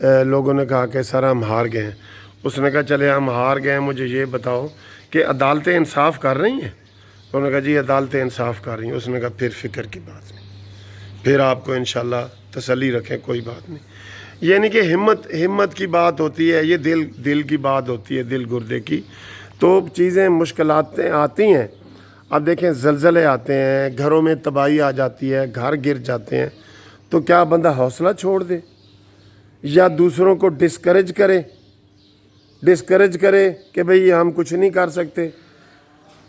لوگوں نے کہا کہ سر ہم ہار گئے ہیں. اس نے کہا چلے ہم ہار گئے ہیں, مجھے یہ بتاؤ کہ عدالتیں انصاف کر رہی ہیں؟ انہوں نے کہا جی عدالتیں انصاف کر رہی ہیں. اس نے کہا پھر فکر کی بات نہیں, پھر آپ کو انشاءاللہ تسلی رکھیں, کوئی بات نہیں. یعنی کہ ہمت کی بات ہوتی ہے, یہ دل کی بات ہوتی ہے, دل گردے کی. تو چیزیں مشکلات آتی ہیں. اب دیکھیں زلزلے آتے ہیں, گھروں میں تباہی آ جاتی ہے, گھر گر جاتے ہیں, تو کیا بندہ حوصلہ چھوڑ دے یا دوسروں کو ڈسکریج کرے کہ بھئی ہم کچھ نہیں کر سکتے؟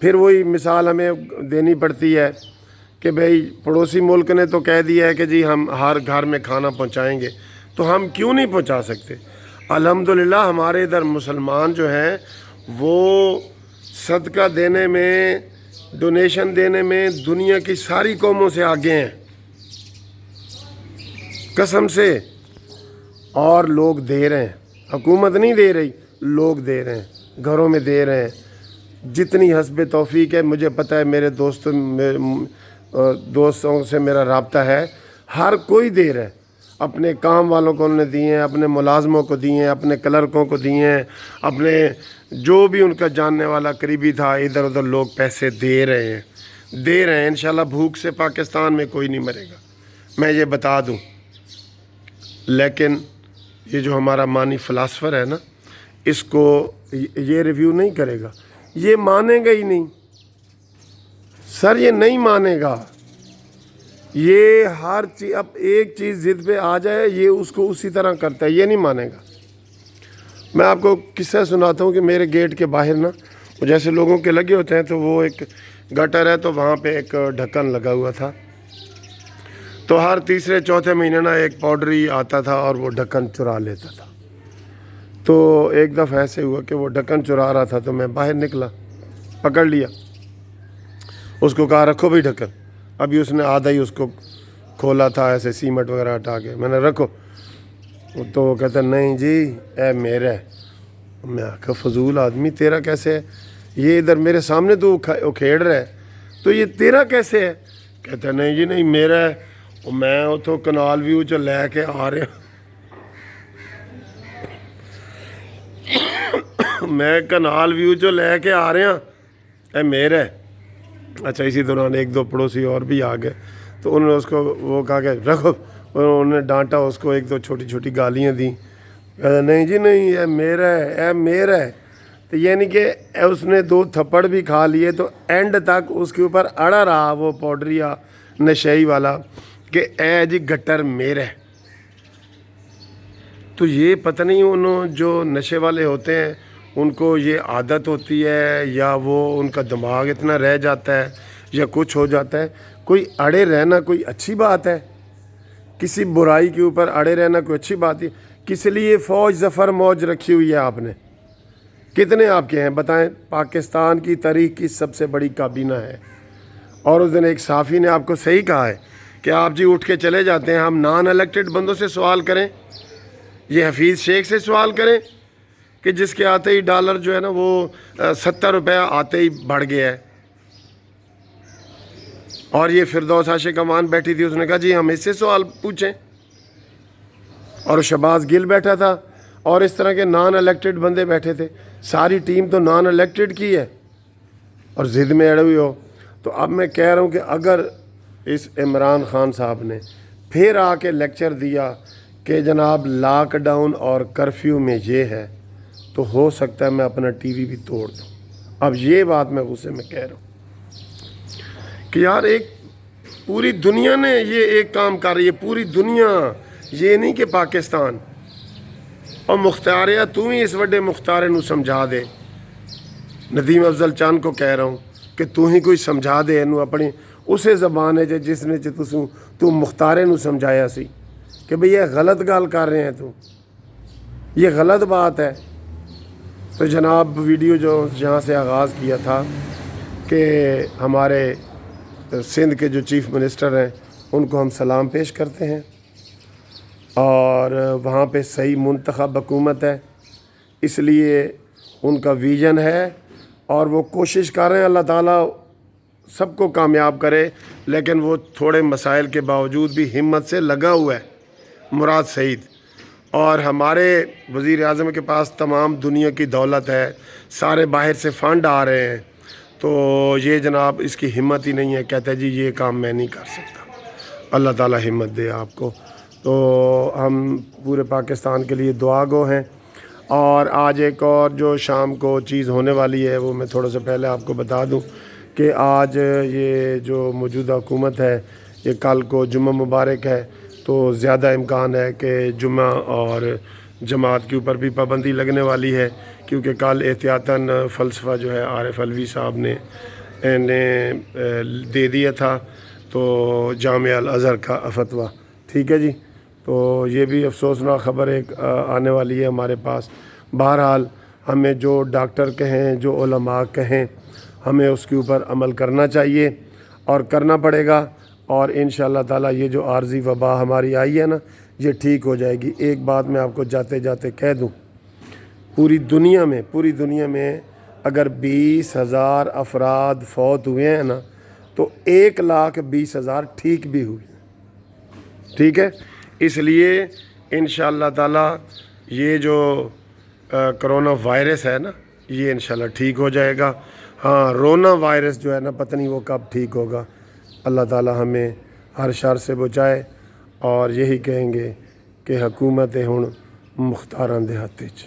پھر وہی مثال ہمیں دینی پڑتی ہے کہ بھئی پڑوسی ملک نے تو کہہ دیا ہے کہ جی ہم ہر گھر میں کھانا پہنچائیں گے, تو ہم کیوں نہیں پہنچا سکتے؟ الحمدللہ ہمارے ادھر مسلمان جو ہیں وہ صدقہ دینے میں, ڈونیشن دینے میں دنیا کی ساری قوموں سے آگے ہیں قسم سے. اور لوگ دے رہے ہیں, حکومت نہیں دے رہی, لوگ دے رہے ہیں, گھروں میں دے رہے ہیں جتنی حسب توفیق ہے. مجھے پتہ ہے میرے دوستوں سے میرا رابطہ ہے, ہر کوئی دے رہا ہے. اپنے کام والوں کو انہوں نے دیے ہیں, اپنے ملازموں کو دیے ہیں, اپنے کلرکوں کو دیے ہیں, اپنے جو بھی ان کا جاننے والا قریبی تھا, ادھر ادھر لوگ پیسے دے رہے ہیں. انشاءاللہ بھوک سے پاکستان میں کوئی نہیں مرے گا, میں یہ بتا دوں. لیکن یہ جو ہمارا مانی فلاسفر ہے نا, اس کو یہ ریویو نہیں کرے گا, یہ مانے گا ہی نہیں سر, یہ نہیں مانے گا. یہ ہر چیز, اب ایک چیز ضد پہ آ جائے یہ اس کو اسی طرح کرتا ہے, یہ نہیں مانے گا. میں آپ کو قصہ سناتا ہوں کہ میرے گیٹ کے باہر نا جیسے لوگوں کے لگے ہوتے ہیں, تو وہ ایک گٹر ہے, تو وہاں پہ ایک ڈھکن لگا ہوا تھا. تو ہر تیسرے چوتھے مہینے نا ایک پاؤڈری آتا تھا اور وہ ڈھکن چرا لیتا تھا. تو ایک دفعہ ایسے ہوا کہ وہ ڈھکن چرا رہا تھا, تو میں باہر نکلا, پکڑ لیا, اس کو کہا رکھو بھائی ڈھکن. ابھی اس نے آدھا ہی اس کو کھولا تھا ایسے سیمنٹ وغیرہ ہٹا کے, میں نے رکھو. تو وہ کہتا نہیں جی اے میرا ہے. میں آخر فضول آدمی, تیرا کیسے ہے؟ یہ ادھر میرے سامنے تو اکھیڑ رہا ہے, تو یہ تیرا کیسے ہے؟ کہتا نہیں جی نہیں میرا ہے. میں اتوں کنال ویو چ لے کے آ رہا, میں کنال ویو چ لے کے آ رہا, اے میرا ہے. اچھا اسی دوران ایک دو پڑوسی اور بھی آ گئے, تو انہوں نے اس کو وہ کہا کہ رکھو, انہوں نے ڈانٹا اس کو, ایک دو چھوٹی چھوٹی گالیاں دیں. کہا نہیں جی نہیں اے میرا ہے, اے میرا ہے. تو یعنی کہ اس نے دو تھپڑ بھی کھا لیے, تو اینڈ تک اس کے اوپر اڑا رہا وہ پاؤڈریا نشئی والا کہ اے جی گٹر میرا ہے. تو یہ پتہ نہیں انہوں جو نشے والے ہوتے ہیں ان کو یہ عادت ہوتی ہے, یا وہ ان کا دماغ اتنا رہ جاتا ہے, یا کچھ ہو جاتا ہے. کوئی اڑے رہنا کوئی اچھی بات ہے؟ کسی برائی کے اوپر اڑے رہنا کوئی اچھی بات ہے؟ کس لیے فوج ظفر موج رکھی ہوئی ہے آپ نے؟ کتنے آپ کے ہیں بتائیں؟ پاکستان کی تاریخ کی سب سے بڑی کابینہ ہے. اور اس دن ایک صحافی نے آپ کو صحیح کہا ہے کہ آپ جی اٹھ کے چلے جاتے ہیں, ہم نان الیکٹڈ بندوں سے سوال کریں, یہ حفیظ شیخ سے سوال کریں کہ جس کے آتے ہی ڈالر جو ہے نا وہ 70 روپے آتے ہی بڑھ گیا ہے. اور یہ فردوس عاشق امان بیٹھی تھی, اس نے کہا جی ہم اس سے سوال پوچھیں. اور شہباز گل بیٹھا تھا, اور اس طرح کے نان الیکٹڈ بندے بیٹھے تھے. ساری ٹیم تو نان الیکٹڈ کی ہے اور ضد میں اڑے ہوئی ہو. تو اب میں کہہ رہا ہوں کہ اگر اس عمران خان صاحب نے پھر آ کے لیکچر دیا کہ جناب لاک ڈاؤن اور کرفیو میں یہ ہے, تو ہو سکتا ہے میں اپنا ٹی وی بھی توڑ دوں. اب یہ بات میں غصے میں کہہ رہا ہوں کہ یار ایک پوری دنیا نے یہ ایک کام کر رہی ہے, پوری دنیا, یہ نہیں کہ پاکستان. اور مختاریہ تو ہی اس وڈے مختارے نو سمجھا دے. ندیم افضل چاند کو کہہ رہا ہوں کہ تو ہی کوئی سمجھا دے انو اپنی اسے زبان ہے جس نے تو مختارے نو سمجھایا سی کہ بھئی یہ غلط گال کر رہے ہیں, تو یہ غلط بات ہے. تو جناب ویڈیو جو جہاں سے آغاز کیا تھا کہ ہمارے سندھ کے جو چیف منسٹر ہیں ان کو ہم سلام پیش کرتے ہیں, اور وہاں پہ صحیح منتخب حکومت ہے, اس لیے ان کا ویژن ہے اور وہ کوشش کر رہے ہیں اللہ تعالیٰ سب کو کامیاب کرے. لیکن وہ تھوڑے مسائل کے باوجود بھی ہمت سے لگا ہوا ہے مراد سعید, اور ہمارے وزیر اعظم کے پاس تمام دنیا کی دولت ہے، سارے باہر سے فنڈ آ رہے ہیں، تو یہ جناب اس کی ہمت ہی نہیں ہے، کہتا ہے جی یہ کام میں نہیں کر سکتا۔ اللہ تعالیٰ ہمت دے آپ کو۔ تو ہم پورے پاکستان کے لیے دعا گو ہیں۔ اور آج ایک اور جو شام کو چیز ہونے والی ہے وہ میں تھوڑا سا پہلے آپ کو بتا دوں کہ آج یہ جو موجودہ حکومت ہے، یہ کل کو جمعہ مبارک ہے، تو زیادہ امکان ہے کہ جمعہ اور جماعت کے اوپر بھی پابندی لگنے والی ہے، کیونکہ کل احتیاطاً فلسفہ جو ہے عارف علوی صاحب نے دے دیا تھا، تو جامعہ الازہر کا فتویٰ، ٹھیک ہے جی۔ تو یہ بھی افسوسناک خبر ایک آنے والی ہے ہمارے پاس۔ بہرحال ہمیں جو ڈاکٹر کہیں، جو علماء کہیں، ہمیں اس کے اوپر عمل کرنا چاہیے اور کرنا پڑے گا، اور انشاءاللہ تعالیٰ یہ جو عارضی وبا ہماری آئی ہے نا، یہ ٹھیک ہو جائے گی۔ ایک بات میں آپ کو جاتے جاتے کہہ دوں، پوری دنیا میں اگر 20,000 افراد فوت ہوئے ہیں نا، تو 1,20,000 ٹھیک بھی ہوئے، ٹھیک ہے۔ اس لیے انشاءاللہ تعالیٰ یہ جو کرونا وائرس ہے نا، یہ انشاءاللہ ٹھیک ہو جائے گا۔ ہاں، رونا وائرس جو ہے نا، پتہ نہیں وہ کب ٹھیک ہوگا۔ اللہ تعالیٰ ہمیں ہر شر سے بچائے، اور یہی کہیں گے کہ حکومت ہن مختاراں دے ہاتھ وچ۔